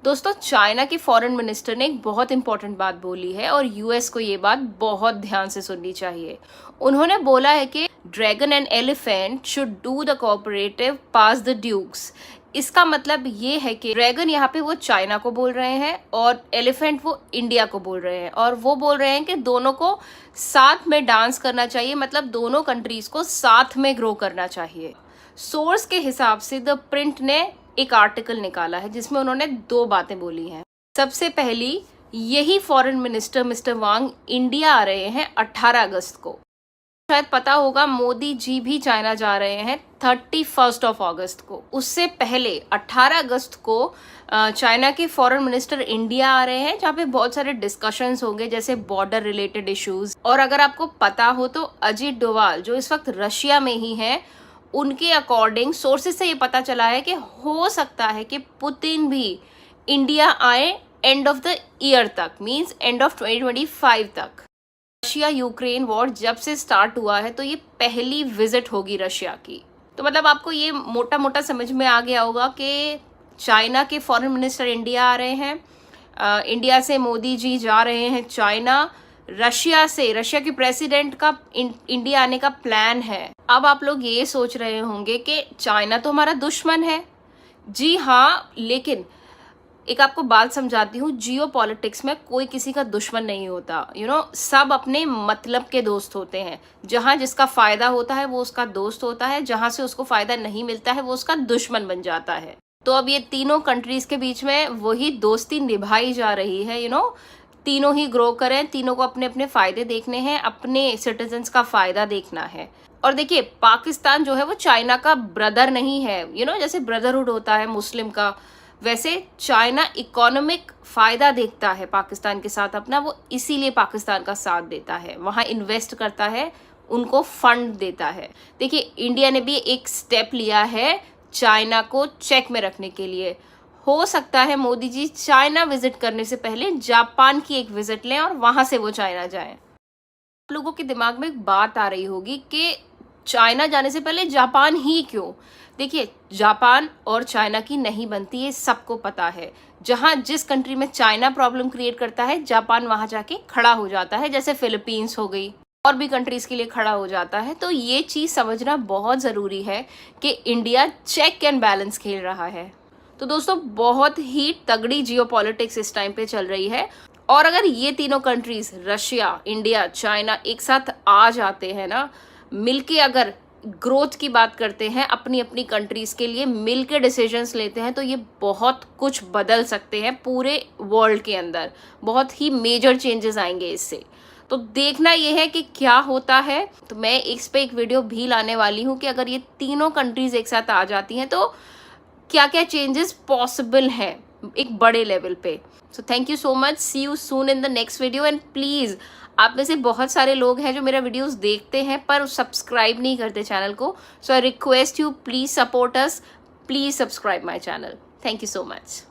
दोस्तों, चाइना के foreign minister ने एक बहुत इंपॉर्टेंट बात बोली है और यूएस को ये बात बहुत ध्यान से सुननी चाहिए। उन्होंने बोला है कि dragon and elephant should do the cooperative pas de deux. इसका मतलब ये है कि ड्रैगन यहाँ पे वो चाइना को बोल रहे हैं और एलिफेंट वो इंडिया को बोल रहे हैं, और वो बोल रहे हैं कि दोनों को साथ में डांस करना चाहिए, मतलब दोनों कंट्रीज को साथ में ग्रो करना चाहिए। सोर्स के हिसाब से द प्रिंट ने एक आर्टिकल निकाला है जिसमें उन्होंने 2 बातें बोली हैं। सबसे पहली, यही foreign minister mister Wang India आ रहे हैं 18 अगस्त को। शायद पता होगा, मोदी जी भी चाइना जा रहे हैं 31 अगस्त को। उससे पहले 18 अगस्त को चाइना के फॉरेन मिनिस्टर इंडिया आ रहे हैं, जहाँ पे बहुत सारे डिस्कशंस होंगे, जैसे बॉर्डर रिलेटेड इश्यूज। और अगर आपको पता हो तो अजीत डोवाल जो इस वक्त रशिया में ही है, उनके अकॉर्डिंग सोर्सेज से ये पता चला है कि हो सकता है कि पुतिन भी इंडिया आए एंड ऑफ द ईयर तक, मींस एंड ऑफ 2025 तक। रशिया यूक्रेन वॉर जब से स्टार्ट हुआ है तो ये पहली विजिट होगी रशिया की। तो मतलब आपको ये मोटा मोटा समझ में आ गया होगा कि चाइना के फॉरेन मिनिस्टर इंडिया आ रहे हैं, इंडिया से मोदी जी जा रहे हैं चाइना, रशिया के प्रेसिडेंट का इंडिया आने का प्लान है। अब आप लोग ये सोच रहे होंगे कि चाइना तो हमारा दुश्मन है। जी हाँ, लेकिन एक आपको बात समझाती हूँ, जियो पॉलिटिक्स में कोई किसी का दुश्मन नहीं होता। सब अपने मतलब के दोस्त होते हैं। जहाँ जिसका फायदा होता है वो उसका दोस्त होता है, जहाँ से उसको फायदा नहीं मिलता है वो उसका दुश्मन बन जाता है। तो अब ये तीनों कंट्रीज के बीच में वही दोस्ती निभाई जा रही है। तीनों ही ग्रो करें, तीनों को अपने अपने फायदे देखने हैं, अपने सिटीजन्स का फायदा देखना है। और देखिए, पाकिस्तान जो है वो चाइना का ब्रदर नहीं है। जैसे ब्रदरहुड होता है मुस्लिम का, वैसे चाइना इकोनॉमिक फायदा देखता है पाकिस्तान के साथ अपना, वो इसीलिए पाकिस्तान का साथ देता है, वहाँ इन्वेस्ट करता है, उनको फंड देता है। देखिए, इंडिया ने भी एक स्टेप लिया है चाइना को चेक में रखने के लिए। हो सकता है मोदी जी चाइना विजिट करने से पहले जापान की एक विजिट लें और वहां से वो चाइना जाएं। आप लोगों के दिमाग में एक बात आ रही होगी कि चाइना जाने से पहले जापान ही क्यों? देखिए, जापान और चाइना की नहीं बनती, ये सबको पता है। जहां जिस कंट्री में चाइना प्रॉब्लम क्रिएट करता है, जापान वहां जाके खड़ा हो जाता है, जैसे फिलीपींस हो गई, और भी कंट्रीज के लिए खड़ा हो जाता है। तो ये चीज समझना बहुत जरूरी है कि इंडिया चेक एंड बैलेंस खेल रहा है। तो दोस्तों, बहुत ही तगड़ी जियोपॉलिटिक्स इस टाइम पे चल रही है। और अगर ये तीनों कंट्रीज, रशिया, इंडिया, चाइना, एक साथ आ जाते हैं ना, मिलके अगर ग्रोथ की बात करते हैं, अपनी अपनी कंट्रीज के लिए मिलके डिसीजंस लेते हैं, तो ये बहुत कुछ बदल सकते हैं पूरे वर्ल्ड के अंदर। बहुत ही मेजर चेंजेस आएंगे इससे। तो देखना ये है कि क्या होता है। तो मैं इस पे एक वीडियो भी लाने वाली हूँ कि अगर ये तीनों कंट्रीज एक साथ आ जाती हैं तो क्या क्या चेंजेस पॉसिबल हैं एक बड़े लेवल पे। So thank you so much, see you soon in the next video. And please, आप में से बहुत सारे लोग हैं जो मेरा वीडियोस देखते हैं पर सब्सक्राइब नहीं करते चैनल को। So I request you, please support us, please subscribe my channel. Thank you so much.